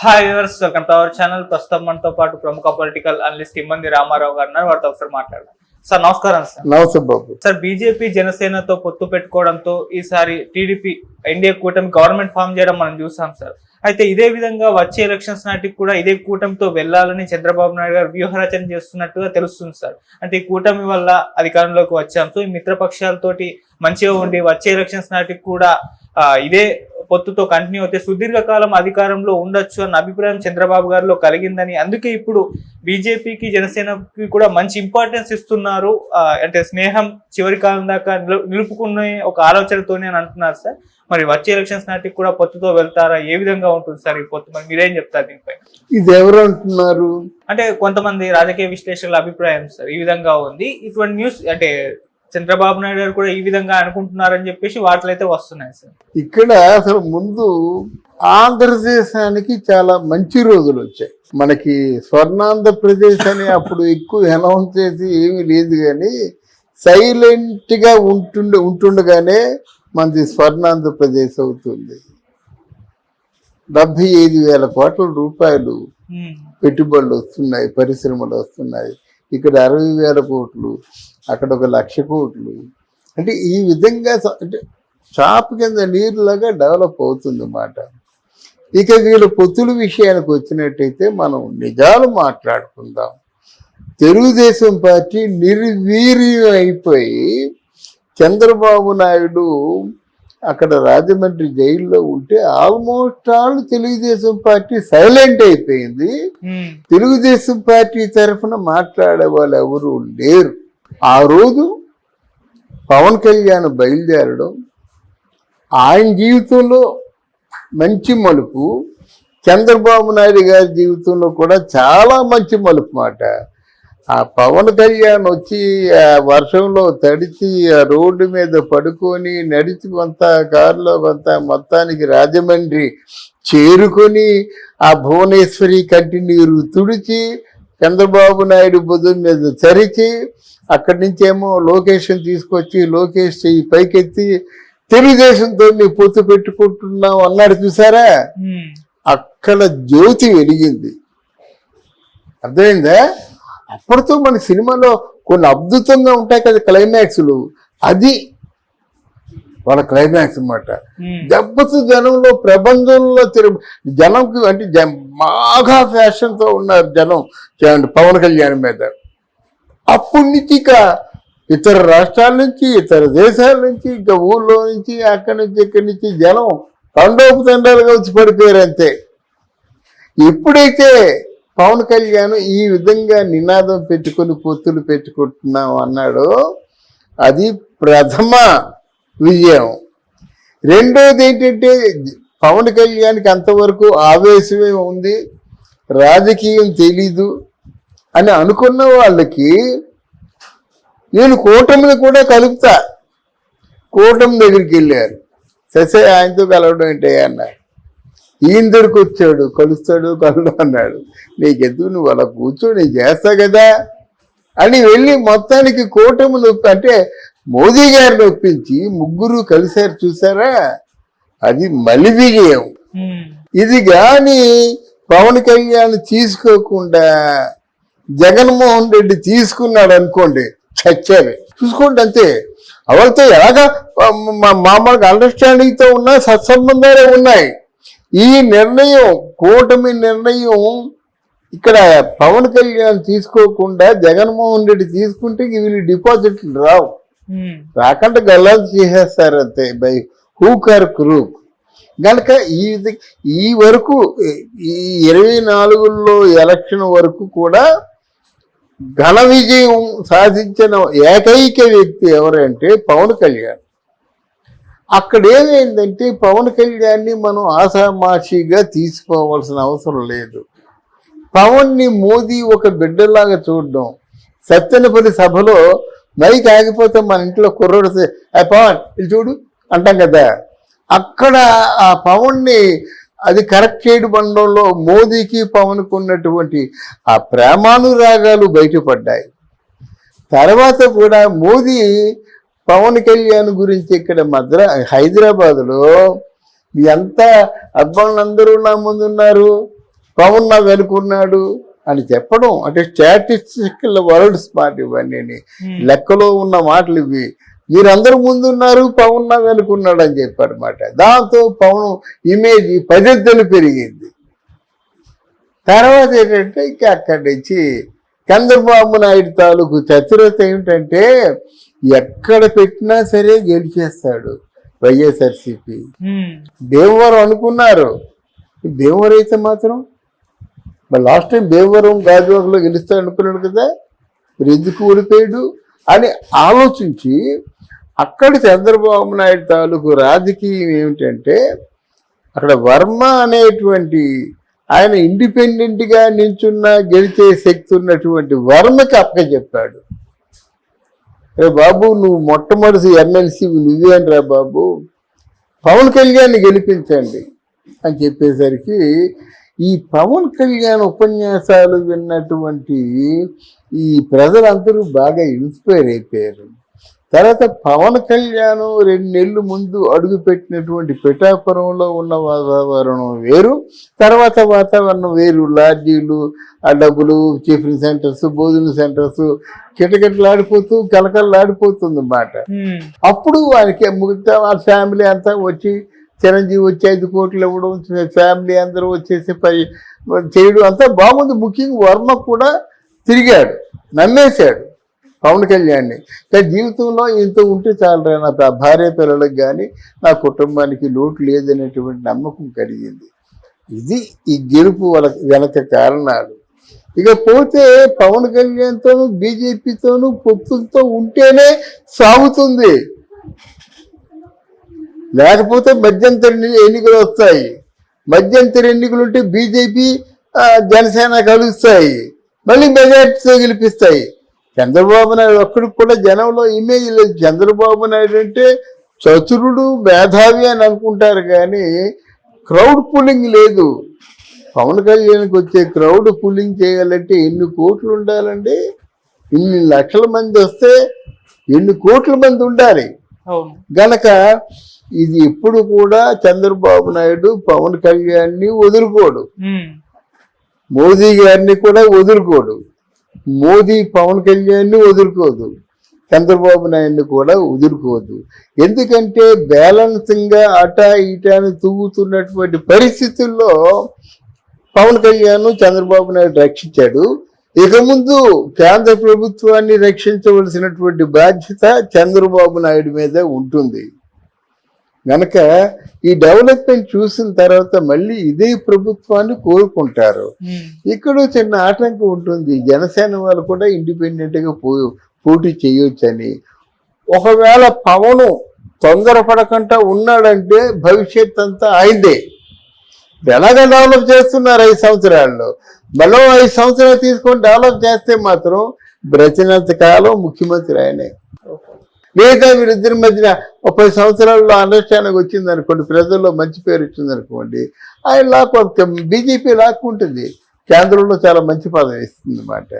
Hi viewers, welcome to our channel. ప్రస్తుతం మనతో పాటు ప్రముఖ పొలిటికల్ అనలిస్ట్ ఇమ్మంది రామారావు గారు ఉన్నారు. వారితో ఒకసారి మాట్లాడదాం. సార్ నమస్కారం. సార్ నమస్తే బాబు. సార్, బీజేపీ జనసేనతో పొత్తు పెట్టుకోవడంతో ఈసారి టీడీపీ ఎన్డీఏ కూటమి గవర్నమెంట్ ఫామ్ చేయడం మనం చూసాం సార్. అయితే ఇదే విధంగా వచ్చే ఎలక్షన్స్ నాటికి కూడా ఇదే కూటమితో వెళ్లాలని చంద్రబాబు నాయుడు గారు వ్యూహరచన చేస్తున్నట్టుగా తెలుస్తుంది సార్. అంటే ఈ కూటమి వల్ల అధికారంలోకి వచ్చాం, సో ఈ మిత్రపక్షాలతోటి మంచిగా ఉండి వచ్చే ఎలక్షన్స్ నాటికి కూడా ఇదే పొత్తుతో కంటిన్యూ అయితే సుదీర్ఘకాలం అధికారంలో ఉండొచ్చు అన్న అభిప్రాయం చంద్రబాబు గారిలో కలిగిందని, అందుకే ఇప్పుడు బీజేపీకి జనసేనకి కూడా మంచి ఇంపార్టెన్స్ ఇస్తున్నారు. అంటే స్నేహం చివరి కాలం దాకా నిలుపుకునే ఒక ఆలోచనతోనే అని అంటున్నారు సార్. మరి వచ్చే ఎలక్షన్స్ నాటికి కూడా పొత్తుతో వెళ్తారా? ఏ విధంగా ఉంటుంది సార్ ఈ పొత్తు? మరి మీరేం చెప్తారు దీనిపై? ఇది ఎవరు అంటున్నారు అంటే కొంతమంది రాజకీయ విశ్లేషకుల అభిప్రాయం సార్ ఈ విధంగా ఉంది. ఇటువంటి న్యూస్ అంటే చంద్రబాబు నాయుడు గారు కూడా ఈ విధంగా అనుకుంటున్నారని చెప్పేసి వార్తలు అయితే వస్తున్నాయి సార్. ఇక్కడ అసలు ముందు ఆంధ్రదేశానికి చాలా మంచి రోజులు వచ్చాయి. మనకి స్వర్ణాంధ్రప్రదేశ్ అని అప్పుడు ఎక్కువ అనౌన్స్ చేసి ఏమీ లేదు, కానీ సైలెంట్ గా ఉంటుండగానే మనది స్వర్ణాంధ్రప్రదేశ్ అవుతుంది. 75,000 కోట్ల రూపాయలు పెట్టుబడులు వస్తున్నాయి, పరిశ్రమలు వస్తున్నాయి. ఇక్కడ 60,000 కోట్లు, అక్కడ 1,00,000 కోట్లు. అంటే ఈ విధంగా అంటే చాపు కింద నీరులాగా డెవలప్ అవుతుంది అన్నమాట. ఇక వీళ్ళ పొత్తుల విషయానికి వచ్చినట్టయితే మనం నిజాలు మాట్లాడుకుందాం. తెలుగుదేశం పార్టీ నిర్వీర్యం అయిపోయి చంద్రబాబు నాయుడు అక్కడ రాజమండ్రి జైల్లో ఉంటే almost all Telugu Desam party silent అయిపోయింది. తెలుగుదేశం పార్టీ తరఫున మాట్లాడే వాళ్ళు ఎవరు లేరు. ఆ రోజు పవన్ కళ్యాణ్ బయలుదేరడం ఆయన జీవితంలో మంచి మలుపు, చంద్రబాబు నాయుడు గారి జీవితంలో కూడా చాలా మంచి మలుపు మాట. ఆ పవన్ కళ్యాణ్ వచ్చి ఆ వర్షంలో తడిచి ఆ రోడ్డు మీద పడుకొని నడిచి కొంత కారులో కొంత మొత్తానికి రాజమండ్రి చేరుకొని ఆ భువనేశ్వరి కంటి నీరు తుడిచి చంద్రబాబు నాయుడు భుజం మీద చరిచి అక్కడి నుంచేమో లొకేషన్ తీసుకొచ్చి లోకేష్ చెయ్యి పైకెత్తి తెలుగుదేశంతో పొత్తు పెట్టుకుంటున్నాం అన్నాడు చూసారా, అక్కడ జ్యోతి వెలిగింది. అర్థమైందా? అప్పటితో మన సినిమాలో కొన్ని అద్భుతంగా ఉంటాయి కదా క్లైమాక్స్లు, అది వాళ్ళ క్లైమాక్స్ అన్నమాట. దెబ్బతో జనంలో ప్రబంధంలో జనంకి అంటే బాగా ఫ్యాషన్తో ఉన్నారు జనం పవన్ కళ్యాణ్ మీద. అప్పటి నుంచి ఇక ఇతర రాష్ట్రాల నుంచి ఇతర దేశాల నుంచి ఇంకా ఊళ్ళో నుంచి అక్కడి నుంచి ఇక్కడి నుంచి జనం తండోపు తండాలుగా వచ్చి పడిపోయారు అంతే. ఎప్పుడైతే పవన్ కళ్యాణ్ ఈ విధంగా నినాదం పెట్టుకొని పొత్తులు పెట్టుకుంటున్నాం అన్నాడు, అది ప్రథమ విజయం. రెండోది ఏంటంటే పవన్ కళ్యాణ్కి అంతవరకు ఆవేశమే ఉంది, రాజకీయం తెలీదు అని అనుకున్న వాళ్ళకి నేను కూటమిని కూడా కలుపుతా, కూటమి దగ్గరికి వెళ్ళారు. ససే ఆయనతో కలవడం ఏంటి అన్నారు. ఈయన దగ్గరికి వచ్చాడు, కలుస్తాడు కలడు అన్నాడు. నీకెందుకు, నువ్వు అలా కూర్చో, నేను చేస్తా కదా అని వెళ్ళి మొత్తానికి కూటమి అంటే మోదీ గారిని ఒప్పించి ముగ్గురు కలిశారు చూసారా, అది మలి విజయం. ఇది కానీ పవన్ కళ్యాణ్ తీసుకోకుండా జగన్మోహన్ రెడ్డి తీసుకున్నాడు అనుకోండి, చచ్చారు. చూసుకోండి అంతే. ఎవరితో ఎలాగా మామూలుగా అండర్స్టాండింగ్తో ఉన్నా సత్సంబంధాలే ఉన్నాయి. ఈ నిర్ణయం కూటమి నిర్ణయం ఇక్కడ పవన్ కళ్యాణ్ తీసుకోకుండా జగన్మోహన్ రెడ్డి తీసుకుంటే వీళ్ళు డిపాజిట్లు రావు, రాకుండా గల్లాలు చేసేస్తారు అంతే బై హూక్ ఆర్ క్రూక్. కనుక ఈ వరకు ఈ 24లో ఎలక్షన్ వరకు కూడా ఘన విజయం సాధించిన ఏకైక వ్యక్తి ఎవరంటే పవన్ కళ్యాణ్. అక్కడ ఏమైందంటే పవన్ కళ్యాణ్ని మనం ఆషామాషిగా తీసుకోవాల్సిన అవసరం లేదు. పవన్ని మోదీ ఒక బిడ్డలాగా చూడడం. సత్తెనపల్లి సభలో మైక్ ఆగిపోతే మన ఇంట్లో కుర్రోడు పవన్ ఇది చూడు అంటాం కదా, అక్కడ ఆ పవన్ని అది కరెక్ట్ చేయడం అనడంలో మోదీకి పవన్కు ఉన్నటువంటి ఆ ప్రేమానురాగాలు బయటపడ్డాయి. తర్వాత కూడా మోదీ పవన్ కళ్యాణ్ గురించి ఇక్కడ హైదరాబాద్లో ఎంత అబ్బాయిలందరూ నా ముందున్నారు, పవన్ నా వెనుకున్నాడు అని చెప్పడం అంటే స్టాటిస్టికల్ వరల్డ్ స్మార్ట్ ఇవన్నీ లెక్కలో ఉన్న మాటలు ఇవి. మీరందరూ ముందున్నారు, పవన్ నా వెనుకున్నాడు అని చెప్పారన్నమాట. దాంతో పవన్ ఇమేజ్ 10 పెరిగింది. తర్వాత ఏంటంటే ఇంకా అక్కడి నుంచి చంద్రబాబు నాయుడు తాలూకు చతురత ఏమిటంటే ఎక్కడ పెట్టినా సరే గెలిచేస్తాడు వైఎస్ఆర్సీపీ. భీమవరం అనుకున్నారు, భీమవరం అయితే మాత్రం మరి లాస్ట్ టైం భీమవరం గాజువాకలో గెలుస్తాడు అనుకున్నాడు కదా, మరి ఎందుకు ఓడిపోయాడు అని ఆలోచించి అక్కడ చంద్రబాబు నాయుడు తాలూకు రాజకీయం ఏమిటంటే అక్కడ వర్మ అనేటువంటి ఆయన ఇండిపెండెంట్గా నించున్న గెలిచే శక్తి ఉన్నటువంటి వర్మకి అప్పచెప్పాడు. రే బాబు, నువ్వు మొట్టమొదటి ఎమ్మెల్సీ నువ్వేనరా బాబు, పవన్ కళ్యాణ్ని గెలిపించండి అని చెప్పేసరికి ఈ పవన్ కళ్యాణ్ ఉపన్యాసాలు విన్నటువంటి ఈ ప్రజలందరూ బాగా ఇన్స్పైర్ అయిపోయారు. తర్వాత పవన్ కళ్యాణ్ 2 నెలలు ముందు అడుగుపెట్టినటువంటి పిఠాపురంలో ఉన్న వాతావరణం వేరు, తర్వాత వాతావరణం వేరు. లాడ్జీలు, ఆ డబ్బులు, టిఫిన్ సెంటర్స్, భోజన సెంటర్స్ కిటకిటలాడిపోతూ కలకల్లాడిపోతుంది అన్నమాట. అప్పుడు ఆయనకి మిగతా వాళ్ళ ఫ్యామిలీ అంతా వచ్చి, చిరంజీవి వచ్చి 5 కోట్లు ఇవ్వడం, ఫ్యామిలీ అందరూ వచ్చేసి చేయడం అంతా బాగుంది. ముఖ్యంగా వర్మ కూడా తిరిగాడు, నమ్మేశాడు పవన్ కళ్యాణ్ని. కానీ జీవితంలో ఇంత ఉంటే చాలరా, నా భార్య పిల్లలకు కానీ నా కుటుంబానికి లోటు లేదనేటువంటి నమ్మకం కలిగింది. ఇది ఈ గెలుపు వెనక కారణాలు. ఇకపోతే పవన్ కళ్యాణ్తోనూ బీజేపీతోనూ పొత్తులతో ఉంటేనే సాగుతుంది, లేకపోతే మధ్యంతర ఎన్నికలు వస్తాయి. మధ్యంతర ఎన్నికలు ఉంటే బీజేపీ జనసేన కలుస్తాయి, మళ్ళీ మెజార్టీతో గెలిపిస్తాయి. చంద్రబాబు నాయుడు ఒక్కడికి కూడా జనంలో ఇమేజ్ లేదు. చంద్రబాబు నాయుడు అంటే చతురుడు, మేధావి అని అనుకుంటారు కానీ క్రౌడ్ పుల్లింగ్ లేదు. పవన్ కళ్యాణ్కి వచ్చే క్రౌడ్ పుల్లింగ్ చేయాలంటే ఎన్ని కోట్లు ఉండాలండి? ఇన్ని లక్షల మంది వస్తే ఎన్ని కోట్ల మంది ఉండాలి. గనక ఇది ఎప్పుడు కూడా చంద్రబాబు నాయుడు పవన్ కళ్యాణ్ని వదులుకోడు, మోదీ గారిని కూడా వదులుకోడు. మోదీ పవన్ కళ్యాణ్ని వదులుకోదు, చంద్రబాబు నాయుడిని కూడా వదులుకోదు. ఎందుకంటే బ్యాలెన్సింగ్గా అటా ఇటాని తూగుతున్నటువంటి పరిస్థితుల్లో పవన్ కళ్యాణ్ చంద్రబాబు నాయుడు రక్షించాడు. ఇక ముందు కేంద్ర ప్రభుత్వాన్ని రక్షించవలసినటువంటి బాధ్యత చంద్రబాబు నాయుడు మీద ఉంటుంది. కనుక ఈ డెవలప్మెంట్ చూసిన తర్వాత మళ్ళీ ఇదే ప్రభుత్వాన్ని కోరుకుంటారు. ఇక్కడ చిన్న ఆటంకం ఉంటుంది, జనసేన వాళ్ళు కూడా ఇండిపెండెంట్గా పోటీ చేయొచ్చని. ఒకవేళ పవన్ తొందరపడకుండా ఉన్నాడంటే భవిష్యత్ అంతా ఆయనదే. ఎలాగ డెవలప్ చేస్తున్నారు 5 సంవత్సరాల్లో, మరో 5 సంవత్సరాలు తీసుకొని డెవలప్ చేస్తే మాత్రం బ్రతినంత కాలం ముఖ్యమంత్రి ఆయనే. లేదా వీరిద్దరి మధ్యన 30 సంవత్సరాల్లో అండర్స్టాండింగ్ వచ్చింది అనుకోండి, ప్రజల్లో మంచి పేరు వచ్చింది అనుకోండి, ఆయన బీజేపీ లాక్కుంటుంది, కేంద్రంలో చాలా మంచి పదవి ఇస్తుంది అన్నమాట.